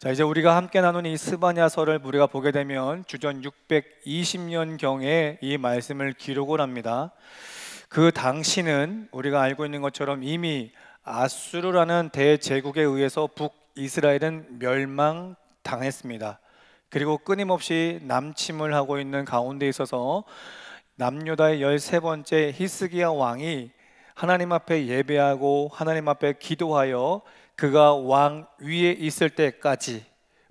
자, 이제 우리가 함께 나눈 이 스바냐서를 우리가 보게 되면 주전 620년경에 이 말씀을 기록을 합니다. 그 당시는 우리가 알고 있는 것처럼 이미 아수르라는 대제국에 의해서 북이스라엘은 멸망당했습니다. 그리고 끊임없이 남침을 하고 있는 가운데 있어서 남유다의 13번째 히스기야 왕이 하나님 앞에 예배하고 하나님 앞에 기도하여 그가 왕 위에 있을 때까지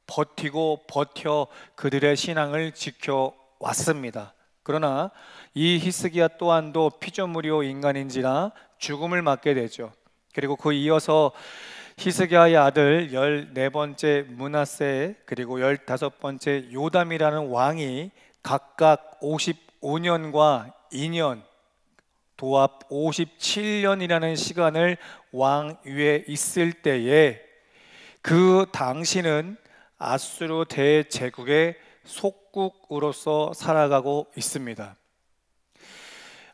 버티고 버텨 그들의 신앙을 지켜왔습니다. 그러나 이 히스기야 또한도 피조물이요 인간인지라 죽음을 맞게 되죠. 그리고 그 이어서 히스기야의 아들 14번째 므낫세 그리고 15번째 요담이라는 왕이 각각 55년과 2년 도합 57년이라는 시간을 왕 위에 있을 때에 그 당시는 아수르 대제국의 속국으로서 살아가고 있습니다.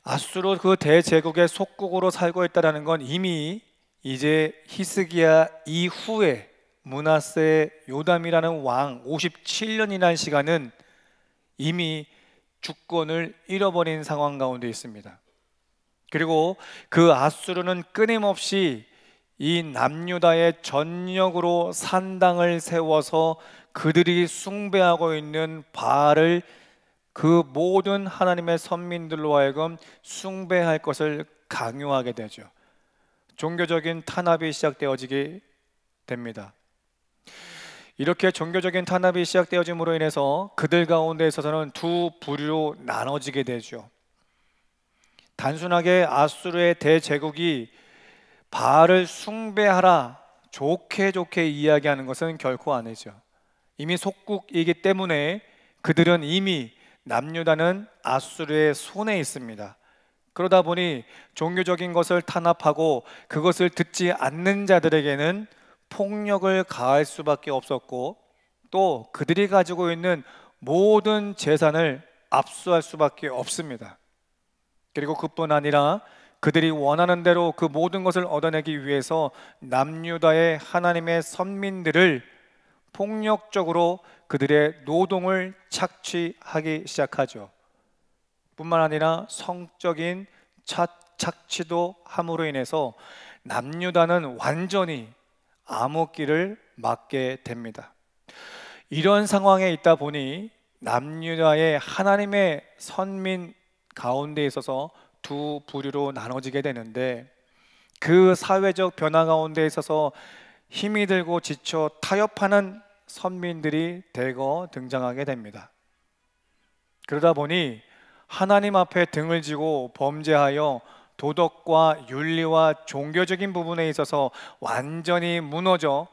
아수르 그 대제국의 속국으로 살고 있다는 건 이미 이제 히스기야 이후에 므낫세 요담이라는 왕 57년이라는 시간은 이미 주권을 잃어버린 상황 가운데 있습니다. 그리고 그 아수르는 끊임없이 이 남유다의 전역으로 산당을 세워서 그들이 숭배하고 있는 바알을 그 모든 하나님의 선민들로 하여금 숭배할 것을 강요하게 되죠. 종교적인 탄압이 시작되어지게 됩니다. 이렇게 종교적인 탄압이 시작되어짐으로 인해서 그들 가운데 있어서는 두 부류로 나눠지게 되죠. 단순하게 아수르의 대제국이 바알을 숭배하라 좋게 이야기하는 것은 결코 아니죠. 이미 속국이기 때문에 그들은 이미 남유다는 아수르의 손에 있습니다. 그러다 보니 종교적인 것을 탄압하고 그것을 듣지 않는 자들에게는 폭력을 가할 수밖에 없었고 또 그들이 가지고 있는 모든 재산을 압수할 수밖에 없습니다. 그리고 그뿐 아니라 그들이 원하는 대로 그 모든 것을 얻어내기 위해서 남유다의 하나님의 선민들을 폭력적으로 그들의 노동을 착취하기 시작하죠. 뿐만 아니라 성적인 착취도 함으로 인해서 남유다는 완전히 암흑기를 맞게 됩니다. 이런 상황에 있다 보니 남유다의 하나님의 선민 가운데 있어서 두 부류로 나눠지게 되는데 그 사회적 변화 가운데 있어서 힘이 들고 지쳐 타협하는 선민들이 대거 등장하게 됩니다. 그러다 보니 하나님 앞에 등을 지고 범죄하여 도덕과 윤리와 종교적인 부분에 있어서 완전히 무너져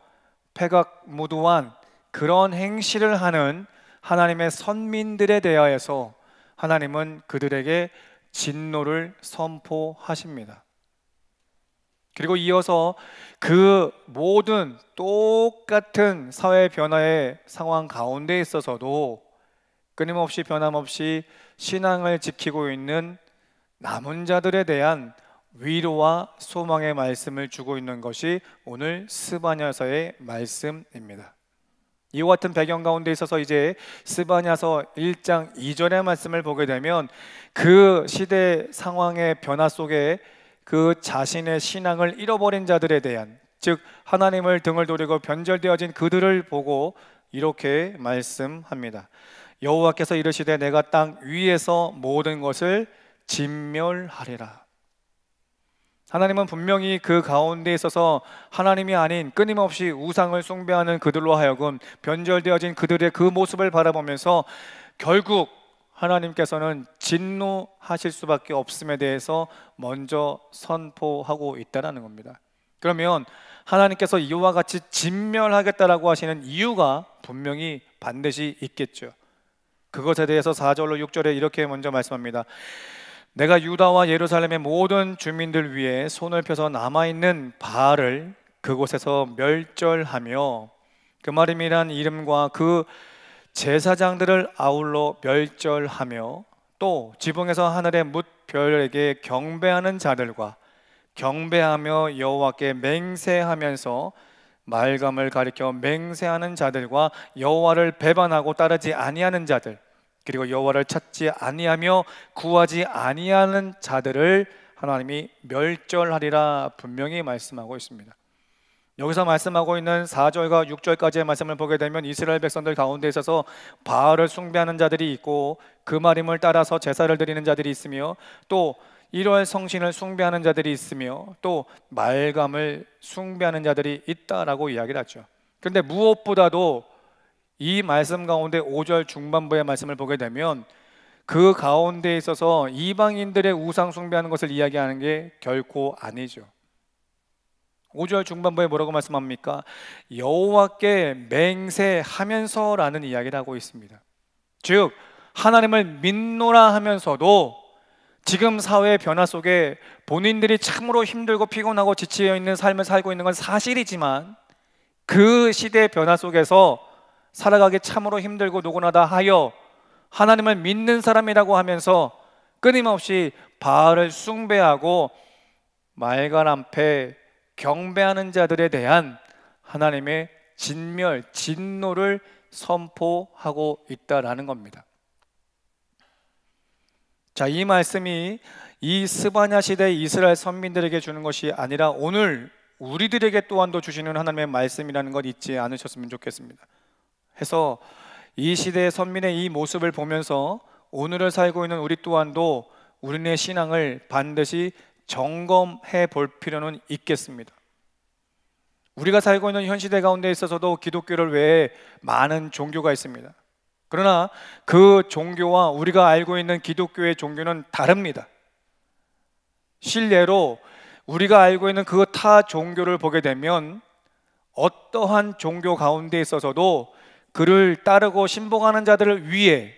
패각무도한 그런 행실을 하는 하나님의 선민들에 대하여서 하나님은 그들에게 진노를 선포하십니다. 그리고 이어서 그 모든 똑같은 사회 변화의 상황 가운데 있어서도 끊임없이 변함없이 신앙을 지키고 있는 남은 자들에 대한 위로와 소망의 말씀을 주고 있는 것이 오늘 스바냐서의 말씀입니다. 이와 같은 배경 가운데 있어서 이제 스바냐서 1장 2절의 말씀을 보게 되면 그 시대 상황의 변화 속에 그 자신의 신앙을 잃어버린 자들에 대한, 즉 하나님을 등을 돌리고 변절되어진 그들을 보고 이렇게 말씀합니다. 여호와께서 이르시되 내가 땅 위에서 모든 것을 진멸하리라. 하나님은 분명히 그 가운데 있어서 하나님이 아닌 끊임없이 우상을 숭배하는 그들로 하여금 변절되어진 그들의 그 모습을 바라보면서 결국 하나님께서는 진노하실 수밖에 없음에 대해서 먼저 선포하고 있다는 겁니다. 그러면 하나님께서 이와 같이 진멸하겠다라고 하시는 이유가 분명히 반드시 있겠죠. 그것에 대해서 4절로 6절에 이렇게 먼저 말씀합니다. 내가 유다와 예루살렘의 모든 주민들 위에 손을 펴서 남아있는 바알을 그곳에서 멸절하며 그 마름이란 이름과 그 제사장들을 아울러 멸절하며 또 지붕에서 하늘의 뭇별에게 경배하는 자들과 경배하며 여호와께 맹세하면서 말감을 가리켜 맹세하는 자들과 여호와를 배반하고 따르지 아니하는 자들, 그리고 여호와를 찾지 아니하며 구하지 아니하는 자들을 하나님이 멸절하리라 분명히 말씀하고 있습니다. 여기서 말씀하고 있는 4절과 6절까지의 말씀을 보게 되면 이스라엘 백성들 가운데 있어서 바알을 숭배하는 자들이 있고 그 말임을 따라서 제사를 드리는 자들이 있으며 또 1월 성신을 숭배하는 자들이 있으며 또 말감을 숭배하는 자들이 있다라고 이야기를 하죠. 그런데 무엇보다도 이 말씀 가운데 5절 중반부의 말씀을 보게 되면 그 가운데 있어서 이방인들의 우상 숭배하는 것을 이야기하는 게 결코 아니죠. 5절 중반부에 뭐라고 말씀합니까? 여호와께 맹세하면서라는 이야기를 하고 있습니다. 즉 하나님을 믿노라 하면서도 지금 사회의 변화 속에 본인들이 참으로 힘들고 피곤하고 지치어 있는 삶을 살고 있는 건 사실이지만 그 시대의 변화 속에서 살아가기 참으로 힘들고 노곤하다 하여 하나님을 믿는 사람이라고 하면서 끊임없이 바알을 숭배하고 말간 앞에 경배하는 자들에 대한 하나님의 진멸, 진노를 선포하고 있다라는 겁니다. 자, 이 말씀이 이 스바냐 시대 이스라엘 선민들에게 주는 것이 아니라 오늘 우리들에게 또한도 주시는 하나님의 말씀이라는 것 잊지 않으셨으면 좋겠습니다. 해서 이 시대의 선민의 이 모습을 보면서 오늘을 살고 있는 우리 또한도 우리네 신앙을 반드시 점검해 볼 필요는 있겠습니다. 우리가 살고 있는 현 시대 가운데 있어서도 기독교를 외에 많은 종교가 있습니다. 그러나 그 종교와 우리가 알고 있는 기독교의 종교는 다릅니다. 실례로 우리가 알고 있는 그 타 종교를 보게 되면 어떠한 종교 가운데 있어서도 그를 따르고 신봉하는 자들을 위해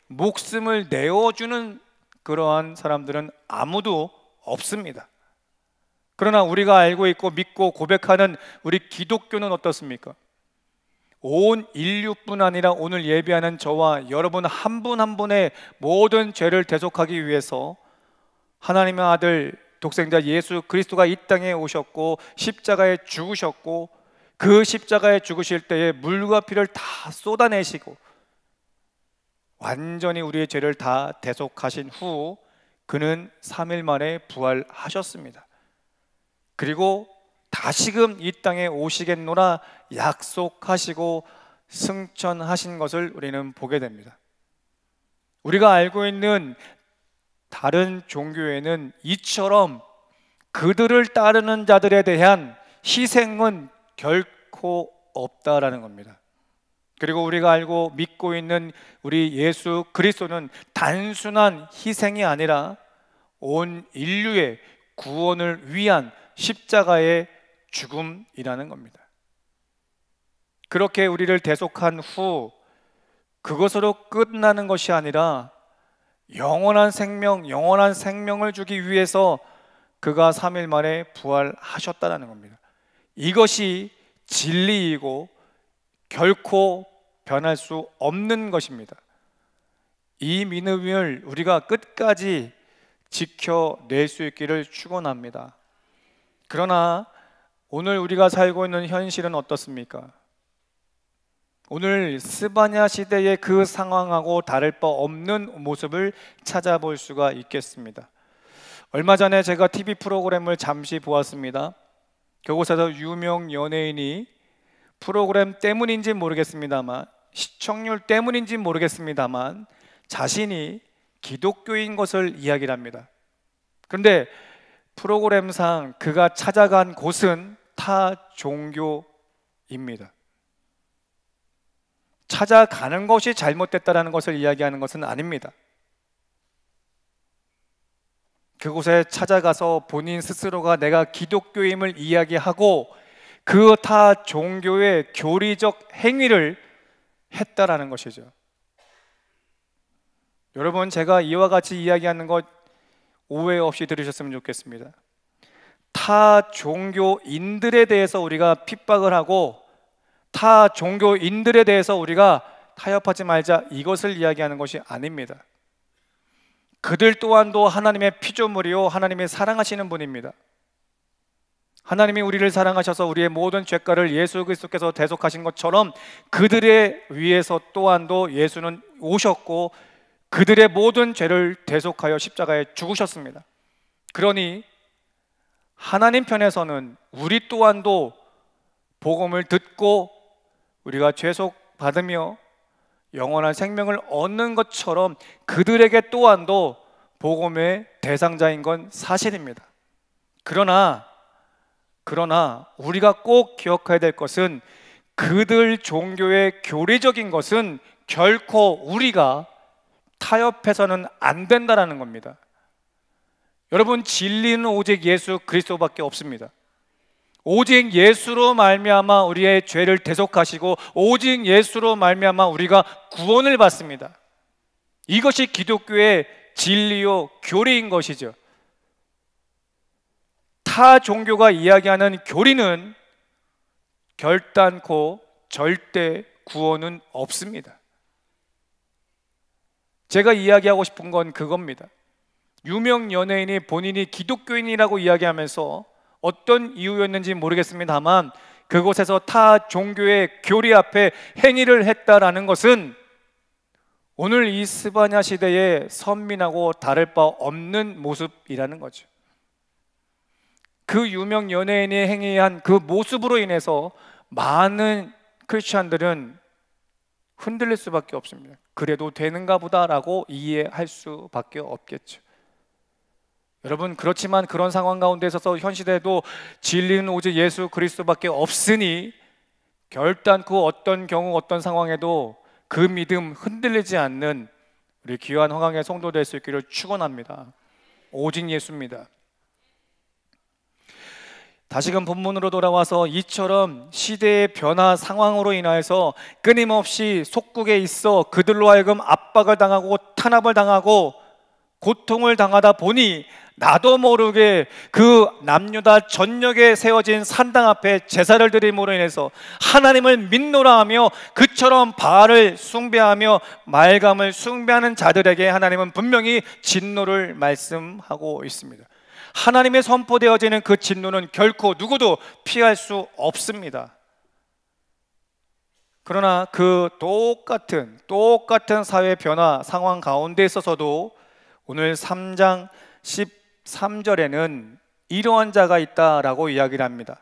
목숨을 내어주는 그러한 사람들은 아무도 없습니다. 그러나 우리가 알고 있고 믿고 고백하는 우리 기독교는 어떻습니까? 온 인류뿐 아니라 오늘 예배하는 저와 여러분 한 분 한 분의 모든 죄를 대속하기 위해서 하나님의 아들 독생자 예수 그리스도가 이 땅에 오셨고 십자가에 죽으셨고 그 십자가에 죽으실 때에 물과 피를 다 쏟아내시고 완전히 우리의 죄를 다 대속하신 후 그는 3일 만에 부활하셨습니다. 그리고 다시금 이 땅에 오시겠노라 약속하시고 승천하신 것을 우리는 보게 됩니다. 우리가 알고 있는 다른 종교에는 이처럼 그들을 따르는 자들에 대한 희생은 결코 없다라는 겁니다. 그리고 우리가 알고 믿고 있는 우리 예수 그리스도는 단순한 희생이 아니라 온 인류의 구원을 위한 십자가의 죽음이라는 겁니다. 그렇게 우리를 대속한 후 그것으로 끝나는 것이 아니라 영원한 생명을 주기 위해서 그가 3일 만에 부활하셨다는 겁니다. 이것이 진리이고 결코 변할 수 없는 것입니다. 이 믿음을 우리가 끝까지 지켜낼 수 있기를 축원합니다. 그러나 오늘 우리가 살고 있는 현실은 어떻습니까? 오늘 스바냐 시대의 그 상황하고 다를 바 없는 모습을 찾아볼 수가 있겠습니다. 얼마 전에 제가 TV 프로그램을 잠시 보았습니다. 그곳에서 유명 연예인이 프로그램 때문인지 모르겠습니다만, 시청률 때문인지 모르겠습니다만 자신이 기독교인 것을 이야기를 합니다. 그런데 프로그램상 그가 찾아간 곳은 타 종교입니다. 찾아가는 것이 잘못됐다는 것을 이야기하는 것은 아닙니다. 그곳에 찾아가서 본인 스스로가 내가 기독교임을 이야기하고 그 타 종교의 교리적 행위를 했다라는 것이죠. 여러분, 제가 이와 같이 이야기하는 것 오해 없이 들으셨으면 좋겠습니다. 타 종교인들에 대해서 우리가 핍박을 하고 타 종교인들에 대해서 우리가 타협하지 말자, 이것을 이야기하는 것이 아닙니다. 그들 또한도 하나님의 피조물이요 하나님이 사랑하시는 분입니다. 하나님이 우리를 사랑하셔서 우리의 모든 죄가를 예수 그리스도께서 대속하신 것처럼 그들의 위해서 또한도 예수는 오셨고 그들의 모든 죄를 대속하여 십자가에 죽으셨습니다. 그러니 하나님 편에서는 우리 또한도 복음을 듣고 우리가 죄속받으며 영원한 생명을 얻는 것처럼 그들에게 또한도 복음의 대상자인 건 사실입니다. 그러나 우리가 꼭 기억해야 될 것은 그들 종교의 교리적인 것은 결코 우리가 타협해서는 안 된다는 겁니다. 여러분, 진리는 오직 예수 그리스도밖에 없습니다. 오직 예수로 말미암아 우리의 죄를 대속하시고 오직 예수로 말미암아 우리가 구원을 받습니다. 이것이 기독교의 진리요 교리인 것이죠. 타 종교가 이야기하는 교리는 결단코 절대 구원은 없습니다. 제가 이야기하고 싶은 건 그겁니다. 유명 연예인이 본인이 기독교인이라고 이야기하면서 어떤 이유였는지 모르겠습니다만 그곳에서 타 종교의 교리 앞에 행위를 했다라는 것은 오늘 이 스바냐 시대의 선민하고 다를 바 없는 모습이라는 거죠. 그 유명 연예인이 행위한 그 모습으로 인해서 많은 크리스찬들은 흔들릴 수밖에 없습니다. 그래도 되는가 보다라고 이해할 수밖에 없겠죠. 여러분, 그렇지만 그런 상황 가운데 있어서 현 시대에도 진리는 오직 예수 그리스도밖에 없으니 결단코 어떤 경우 어떤 상황에도 그 믿음 흔들리지 않는 우리 귀한 허강의 성도 될 수 있기를 축원합니다. 오직 예수입니다. 다시금 본문으로 돌아와서 이처럼 시대의 변화 상황으로 인하여서 끊임없이 속국에 있어 그들로 하여금 압박을 당하고 탄압을 당하고 고통을 당하다 보니 나도 모르게 그 남유다 전역에 세워진 산당 앞에 제사를 드림으로 인해서 하나님을 믿노라 하며 그처럼 바알을 숭배하며 말감을 숭배하는 자들에게 하나님은 분명히 진노를 말씀하고 있습니다. 하나님의 선포되어지는 그 진노는 결코 누구도 피할 수 없습니다. 그러나 그 똑같은 사회 변화 상황 가운데 있어서도 오늘 3장 13절에는 이러한 자가 있다라고 이야기를 합니다.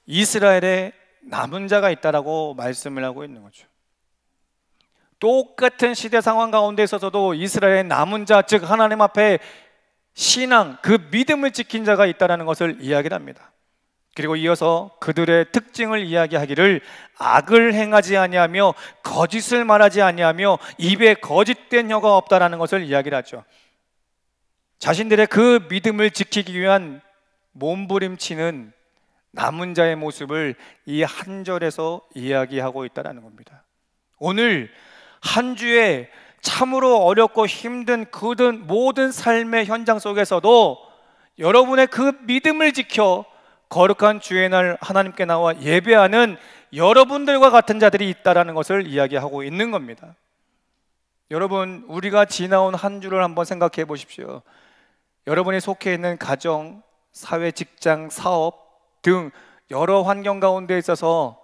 이스라엘에 남은 자가 있다라고 말씀을 하고 있는 거죠. 똑같은 시대 상황 가운데 있어서도 이스라엘의 남은 자, 즉 하나님 앞에 신앙, 그 믿음을 지킨 자가 있다는 것을 이야기를 합니다. 그리고 이어서 그들의 특징을 이야기하기를 악을 행하지 아니하며 거짓을 말하지 아니하며 입에 거짓된 혀가 없다라는 것을 이야기를 하죠. 자신들의 그 믿음을 지키기 위한 몸부림치는 남은 자의 모습을 이 한 절에서 이야기하고 있다는 겁니다. 오늘 한 주에 참으로 어렵고 힘든 그 모든 삶의 현장 속에서도 여러분의 그 믿음을 지켜 거룩한 주의 날 하나님께 나와 예배하는 여러분들과 같은 자들이 있다는 것을 이야기하고 있는 겁니다. 여러분, 우리가 지나온 한 주를 한번 생각해 보십시오. 여러분이 속해 있는 가정, 사회, 직장, 사업 등 여러 환경 가운데 있어서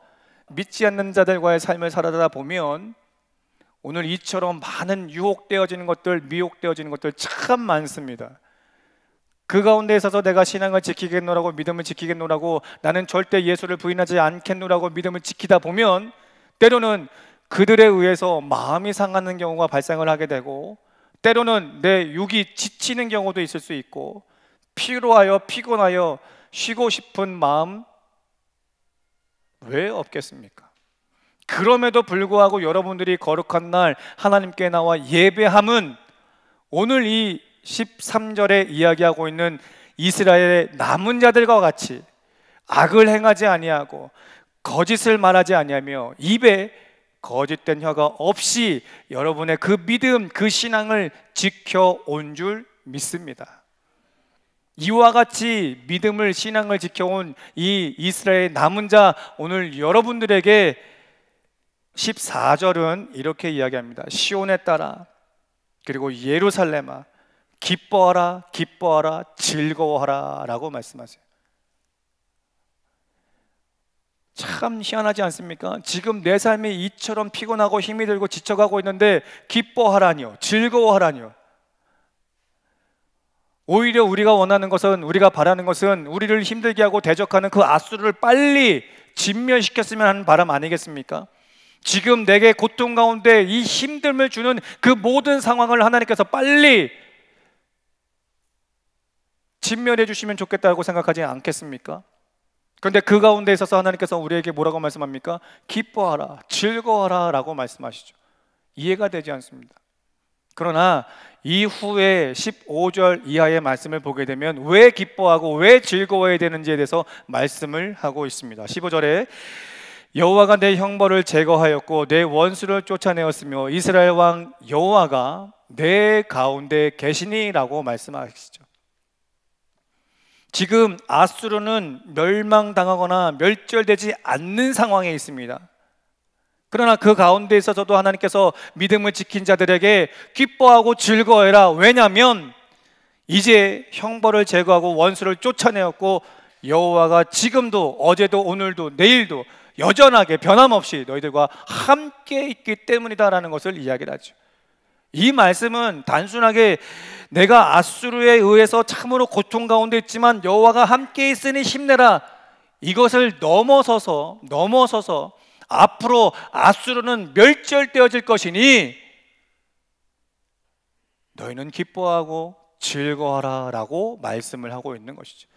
믿지 않는 자들과의 삶을 살아가다 보면 오늘 이처럼 많은 유혹되어지는 것들, 미혹되어지는 것들 참 많습니다. 그 가운데 있어서 내가 신앙을 지키겠노라고, 믿음을 지키겠노라고, 나는 절대 예수를 부인하지 않겠노라고 믿음을 지키다 보면 때로는 그들에 의해서 마음이 상하는 경우가 발생을 하게 되고, 때로는 내 육이 지치는 경우도 있을 수 있고, 피로하여 피곤하여 쉬고 싶은 마음 왜 없겠습니까? 그럼에도 불구하고 여러분들이 거룩한 날 하나님께 나와 예배함은 오늘 이 13절에 이야기하고 있는 이스라엘의 남은 자들과 같이 악을 행하지 아니하고 거짓을 말하지 아니하며 입에 거짓된 혀가 없이 여러분의 그 믿음, 그 신앙을 지켜온 줄 믿습니다. 이와 같이 믿음을, 신앙을 지켜온 이 이스라엘 남은 자, 오늘 여러분들에게 14절은 이렇게 이야기합니다. 시온에 따라, 그리고 예루살렘아 기뻐하라, 기뻐하라, 즐거워하라 라고 말씀하세요. 참 희한하지 않습니까? 지금 내 삶이 이처럼 피곤하고 힘이 들고 지쳐가고 있는데 기뻐하라니요, 즐거워하라니요. 오히려 우리가 원하는 것은, 우리가 바라는 것은 우리를 힘들게 하고 대적하는 그 앗수르를 빨리 진멸시켰으면 하는 바람 아니겠습니까? 지금 내게 고통 가운데 이 힘듦을 주는 그 모든 상황을 하나님께서 빨리 진멸해 주시면 좋겠다고 생각하지 않겠습니까? 그런데 그 가운데 있어서 하나님께서 우리에게 뭐라고 말씀합니까? 기뻐하라, 즐거워하라 라고 말씀하시죠. 이해가 되지 않습니다. 그러나 이후에 15절 이하의 말씀을 보게 되면 왜 기뻐하고 왜 즐거워해야 되는지에 대해서 말씀을 하고 있습니다. 15절에 여호와가 내 형벌을 제거하였고 내 원수를 쫓아내었으며 이스라엘 왕 여호와가 내 가운데 계시니라고 말씀하시죠. 지금 앗수르는 멸망당하거나 멸절되지 않는 상황에 있습니다. 그러나 그 가운데 있어서도 하나님께서 믿음을 지킨 자들에게 기뻐하고 즐거워해라. 왜냐하면 이제 형벌을 제거하고 원수를 쫓아내었고 여호와가 지금도 어제도 오늘도 내일도 여전하게 변함없이 너희들과 함께 있기 때문이다라는 것을 이야기를 하죠. 이 말씀은 단순하게 내가 앗수르에 의해서 참으로 고통 가운데 있지만 여호와가 함께 있으니 힘내라, 이것을 넘어서서 앞으로 앗수르는 멸절되어질 것이니 너희는 기뻐하고 즐거워하라 라고 말씀을 하고 있는 것이죠.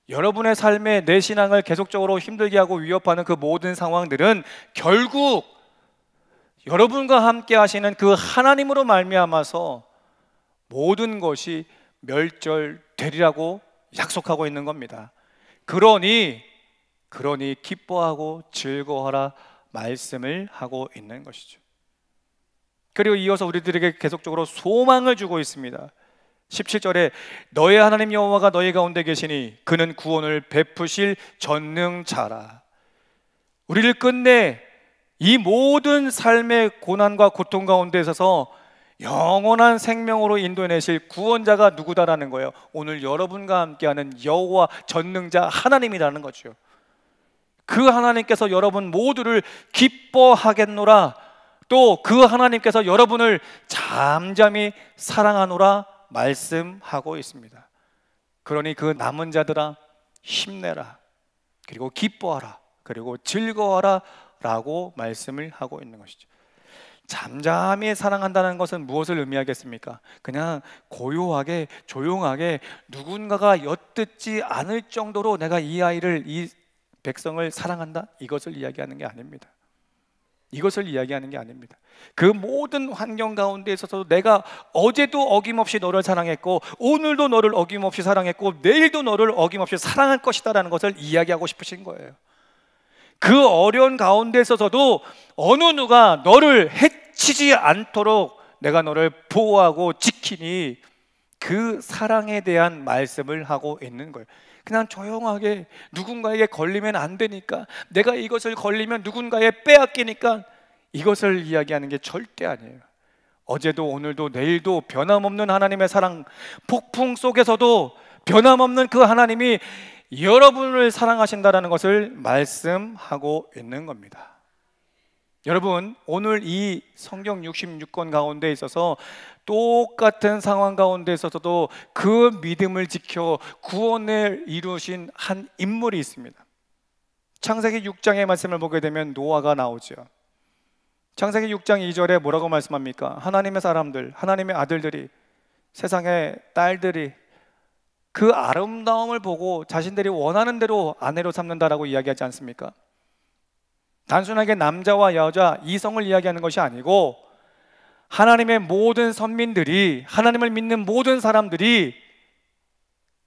여러분의 삶에 내 신앙을 계속적으로 힘들게 하고 위협하는 그 모든 상황들은 결국 여러분과 함께 하시는 그 하나님으로 말미암아서 모든 것이 멸절되리라고 약속하고 있는 겁니다. 그러니 기뻐하고 즐거워하라 말씀을 하고 있는 것이죠. 그리고 이어서 우리들에게 계속적으로 소망을 주고 있습니다. 17절에 너의 하나님 여호와가 너희 가운데 계시니 그는 구원을 베푸실 전능자라. 우리를 끝내 이 모든 삶의 고난과 고통 가운데 있어서 영원한 생명으로 인도해내실 구원자가 누구다라는 거예요. 오늘 여러분과 함께하는 여호와 전능자 하나님이라는 거죠. 그 하나님께서 여러분 모두를 기뻐하겠노라, 또 그 하나님께서 여러분을 잠잠히 사랑하노라 말씀하고 있습니다. 그러니 그 남은 자들아 힘내라, 그리고 기뻐하라, 그리고 즐거워하라 라고 말씀을 하고 있는 것이죠. 잠잠히 사랑한다는 것은 무엇을 의미하겠습니까? 그냥 고요하게 조용하게 누군가가 엿듣지 않을 정도로 내가 이 아이를, 이 백성을 사랑한다, 이것을 이야기하는 게 아닙니다. 이것을 이야기하는 게 아닙니다. 그 모든 환경 가운데 있어서 내가 어제도 어김없이 너를 사랑했고 오늘도 너를 어김없이 사랑했고 내일도 너를 어김없이 사랑할 것이다라는 것을 이야기하고 싶으신 거예요. 그 어려운 가운데 있어서도 어느 누가 너를 해치지 않도록 내가 너를 보호하고 지키니 그 사랑에 대한 말씀을 하고 있는 거예요. 그냥 조용하게 누군가에게 걸리면 안 되니까, 내가 이것을 걸리면 누군가에 빼앗기니까, 이것을 이야기하는 게 절대 아니에요. 어제도 오늘도 내일도 변함없는 하나님의 사랑, 폭풍 속에서도 변함없는 그 하나님이 여러분을 사랑하신다는 것을 말씀하고 있는 겁니다. 여러분, 오늘 이 성경 66권 가운데 있어서 똑같은 상황 가운데 있어서도 그 믿음을 지켜 구원을 이루신 한 인물이 있습니다. 창세기 6장의 말씀을 보게 되면 노아가 나오죠. 창세기 6장 2절에 뭐라고 말씀합니까? 하나님의 사람들, 하나님의 아들들이, 세상의 딸들이 그 아름다움을 보고 자신들이 원하는 대로 아내로 삼는다라고 이야기하지 않습니까? 단순하게 남자와 여자, 이성을 이야기하는 것이 아니고 하나님의 모든 선민들이, 하나님을 믿는 모든 사람들이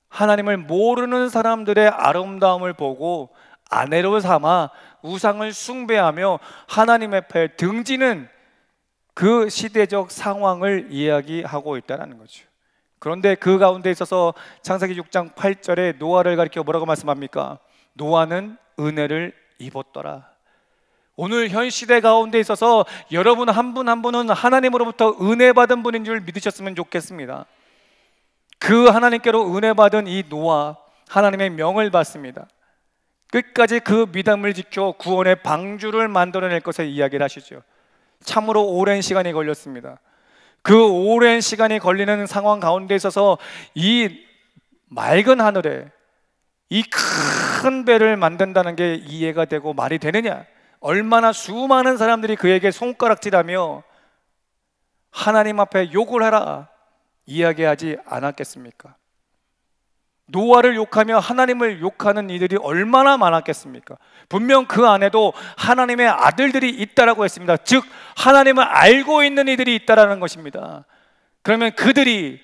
하나님을 모르는 사람들의 아름다움을 보고 아내로 삼아 우상을 숭배하며 하나님 앞에 등지는 그 시대적 상황을 이야기하고 있다는 거죠. 그런데 그 가운데 있어서 창세기 6장 8절에 노아를 가리켜 뭐라고 말씀합니까? 노아는 은혜를 입었더라. 오늘 현 시대 가운데 있어서 여러분 한 분 한 분은 하나님으로부터 은혜 받은 분인 줄 믿으셨으면 좋겠습니다. 그 하나님께로 은혜 받은 이 노아, 하나님의 명을 받습니다. 끝까지 그 믿음을 지켜 구원의 방주를 만들어낼 것을 이야기를 하시죠. 참으로 오랜 시간이 걸렸습니다. 그 오랜 시간이 걸리는 상황 가운데 있어서 이 맑은 하늘에 이 큰 배를 만든다는 게 이해가 되고 말이 되느냐? 얼마나 수많은 사람들이 그에게 손가락질하며 하나님 앞에 욕을 하라 이야기하지 않았겠습니까? 노아를 욕하며 하나님을 욕하는 이들이 얼마나 많았겠습니까? 분명 그 안에도 하나님의 아들들이 있다라고 했습니다. 즉 하나님을 알고 있는 이들이 있다라는 것입니다. 그러면 그들이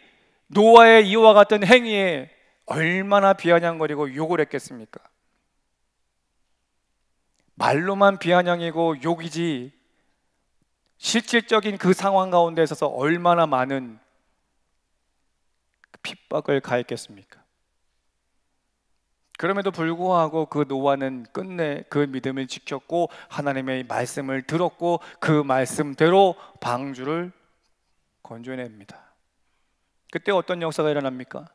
노아의 이와 같은 행위에 얼마나 비아냥거리고 욕을 했겠습니까? 말로만 비아냥이고 욕이지 실질적인 그 상황 가운데 있어서 얼마나 많은 핍박을 가했겠습니까? 그럼에도 불구하고 그 노아는 끝내 그 믿음을 지켰고 하나님의 말씀을 들었고 그 말씀대로 방주를 건져냅니다. 그때 어떤 역사가 일어납니까?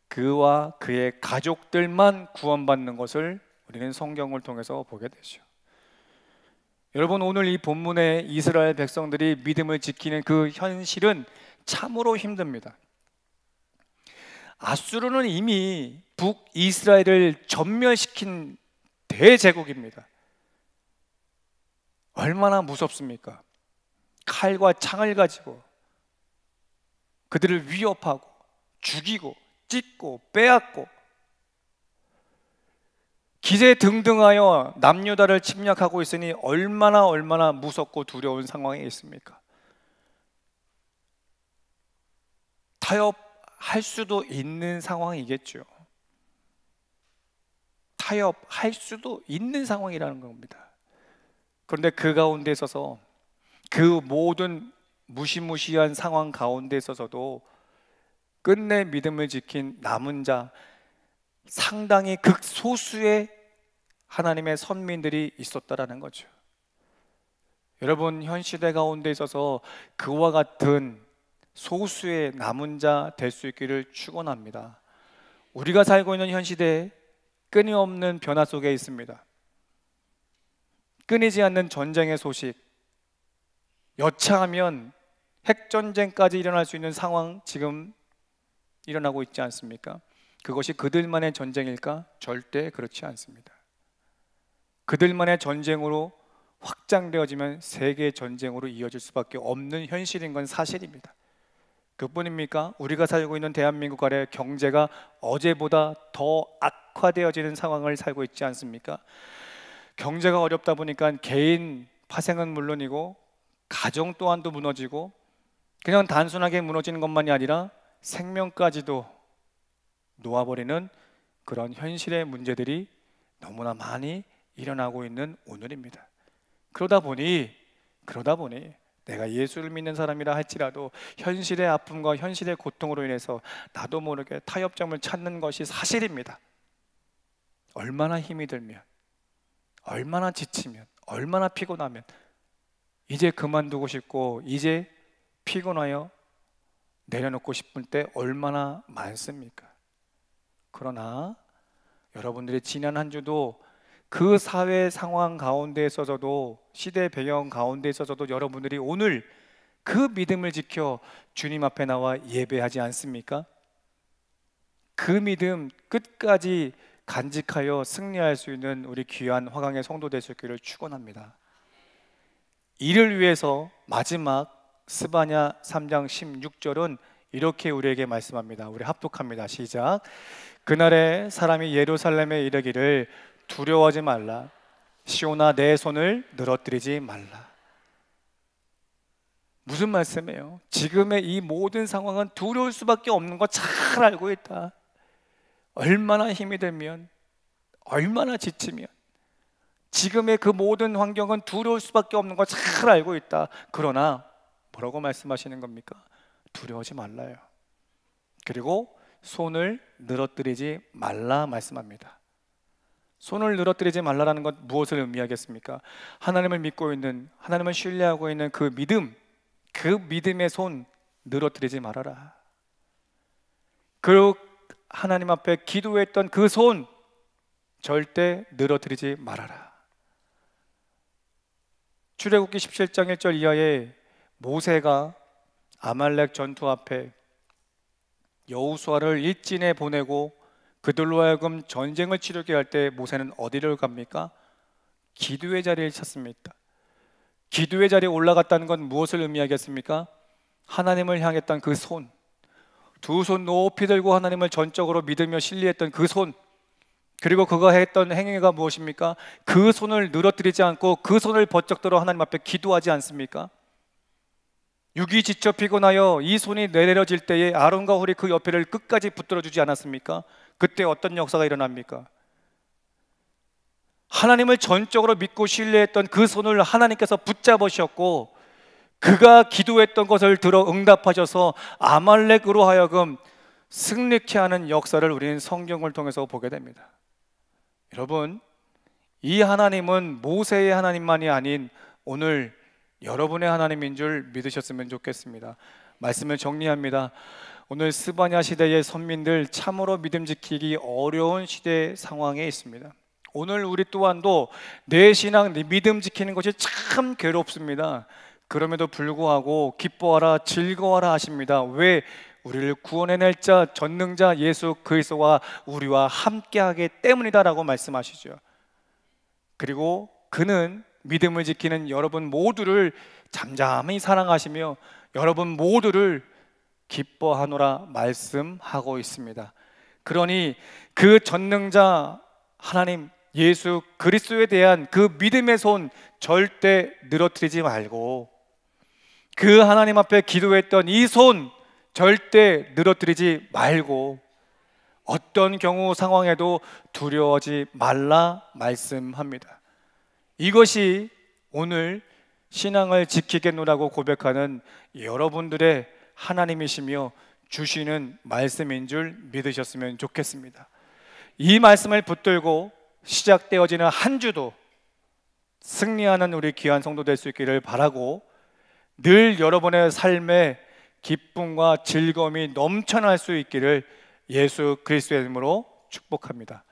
그와 그의 가족들만 구원받는 것을 우리는 성경을 통해서 보게 되죠. 여러분, 오늘 이 본문에 이스라엘 백성들이 믿음을 지키는 그 현실은 참으로 힘듭니다. 아수르는 이미 북이스라엘을 전멸시킨 대제국입니다. 얼마나 무섭습니까? 칼과 창을 가지고 그들을 위협하고 죽이고 찢고 빼앗고 기세등등하여 남유다를 침략하고 있으니 얼마나 무섭고 두려운 상황에 있습니까? 타협할 수도 있는 상황이겠죠. 타협할 수도 있는 상황이라는 겁니다. 그런데 그 가운데 있어서 그 모든 무시무시한 상황 가운데 있어서도 끝내 믿음을 지킨 남은 자, 상당히 극소수의 하나님의 선민들이 있었다라는 거죠. 여러분, 현 시대 가운데 있어서 그와 같은 소수의 남은 자 될 수 있기를 축원합니다. 우리가 살고 있는 현 시대에 끊임없는 변화 속에 있습니다. 끊이지 않는 전쟁의 소식, 여차하면 핵전쟁까지 일어날 수 있는 상황 지금 일어나고 있지 않습니까? 그것이 그들만의 전쟁일까? 절대 그렇지 않습니다. 그들만의 전쟁으로 확장되어지면 세계 전쟁으로 이어질 수밖에 없는 현실인 건 사실입니다. 그뿐입니까? 우리가 살고 있는 대한민국 아래 경제가 어제보다 더 악화되어지는 상황을 살고 있지 않습니까? 경제가 어렵다 보니까 개인 파생은 물론이고 가정 또한도 무너지고 그냥 단순하게 무너지는 것만이 아니라 생명까지도 놓아버리는 그런 현실의 문제들이 너무나 많이 일어나고 있는 오늘입니다. 그러다 보니 내가 예수를 믿는 사람이라 할지라도 현실의 아픔과 현실의 고통으로 인해서 나도 모르게 타협점을 찾는 것이 사실입니다. 얼마나 힘이 들면, 얼마나 지치면, 얼마나 피곤하면 이제 그만두고 싶고 이제 피곤하여 내려놓고 싶을 때 얼마나 많습니까? 그러나 여러분들이 지난 한 주도 그 사회 상황 가운데 있어서도 시대 배경 가운데 있어서도 여러분들이 오늘 그 믿음을 지켜 주님 앞에 나와 예배하지 않습니까? 그 믿음 끝까지 간직하여 승리할 수 있는 우리 귀한 화강의 성도 되시기를 축원합니다. 이를 위해서 마지막 스바냐 3장 16절은 이렇게 우리에게 말씀합니다. 우리 합독합니다. 시작. 그날에 사람이 예루살렘에 이르기를 두려워하지 말라. 시온아 내 손을 늘어뜨리지 말라. 무슨 말씀이에요? 지금의 이 모든 상황은 두려울 수밖에 없는 거 잘 알고 있다. 얼마나 힘이 들면, 얼마나 지치면 지금의 그 모든 환경은 두려울 수밖에 없는 거 잘 알고 있다. 그러나 뭐라고 말씀하시는 겁니까? 두려워하지 말라요. 그리고 손을 늘어뜨리지 말라 말씀합니다. 손을 늘어뜨리지 말라라는 것 무엇을 의미하겠습니까? 하나님을 믿고 있는, 하나님을 신뢰하고 있는 그 믿음, 그 믿음의 손 늘어뜨리지 말아라. 그리고 하나님 앞에 기도했던 그 손 절대 늘어뜨리지 말아라. 출애굽기 17장 1절 이하에 모세가 아말렉 전투 앞에 여호수아를 일진에 보내고 그들로 하여금 전쟁을 치르게 할 때 모세는 어디를 갑니까? 기도의 자리를 찾습니다. 기도의 자리에 올라갔다는 건 무엇을 의미하겠습니까? 하나님을 향했던 그 손, 두 손 높이 들고 하나님을 전적으로 믿으며 신뢰했던 그 손, 그리고 그가 했던 행위가 무엇입니까? 그 손을 늘어뜨리지 않고 그 손을 번쩍 들어 하나님 앞에 기도하지 않습니까? 육이 지쳐 피곤하여 이 손이 내려질 때에 아론과 홀이 그 옆에를 끝까지 붙들어 주지 않았습니까? 그때 어떤 역사가 일어납니까? 하나님을 전적으로 믿고 신뢰했던 그 손을 하나님께서 붙잡으셨고, 그가 기도했던 것을 들어 응답하셔서 아말렉으로 하여금 승리케 하는 역사를 우리는 성경을 통해서 보게 됩니다. 여러분, 이 하나님은 모세의 하나님만이 아닌 오늘 여러분의 하나님인 줄 믿으셨으면 좋겠습니다. 말씀을 정리합니다. 오늘 스바냐 시대의 선민들 참으로 믿음 지키기 어려운 시대 상황에 있습니다. 오늘 우리 또한도 내 신앙, 내 믿음 지키는 것이 참 괴롭습니다. 그럼에도 불구하고 기뻐하라, 즐거워하라 하십니다. 왜? 우리를 구원해낼 자, 전능자 예수 그리스도가 우리와 함께하기 때문이다라고 말씀하시죠. 그리고 그는 믿음을 지키는 여러분 모두를 잠잠히 사랑하시며 여러분 모두를 기뻐하노라 말씀하고 있습니다. 그러니 그 전능자 하나님 예수 그리스도에 대한 그 믿음의 손 절대 늘어뜨리지 말고, 그 하나님 앞에 기도했던 이 손 절대 늘어뜨리지 말고, 어떤 경우 상황에도 두려워하지 말라 말씀합니다. 이것이 오늘 신앙을 지키겠노라고 고백하는 여러분들의 하나님이시며 주시는 말씀인 줄 믿으셨으면 좋겠습니다. 이 말씀을 붙들고 시작되어지는 한 주도 승리하는 우리 귀한 성도 될 수 있기를 바라고, 늘 여러분의 삶에 기쁨과 즐거움이 넘쳐날 수 있기를 예수 그리스도의 이름으로 축복합니다.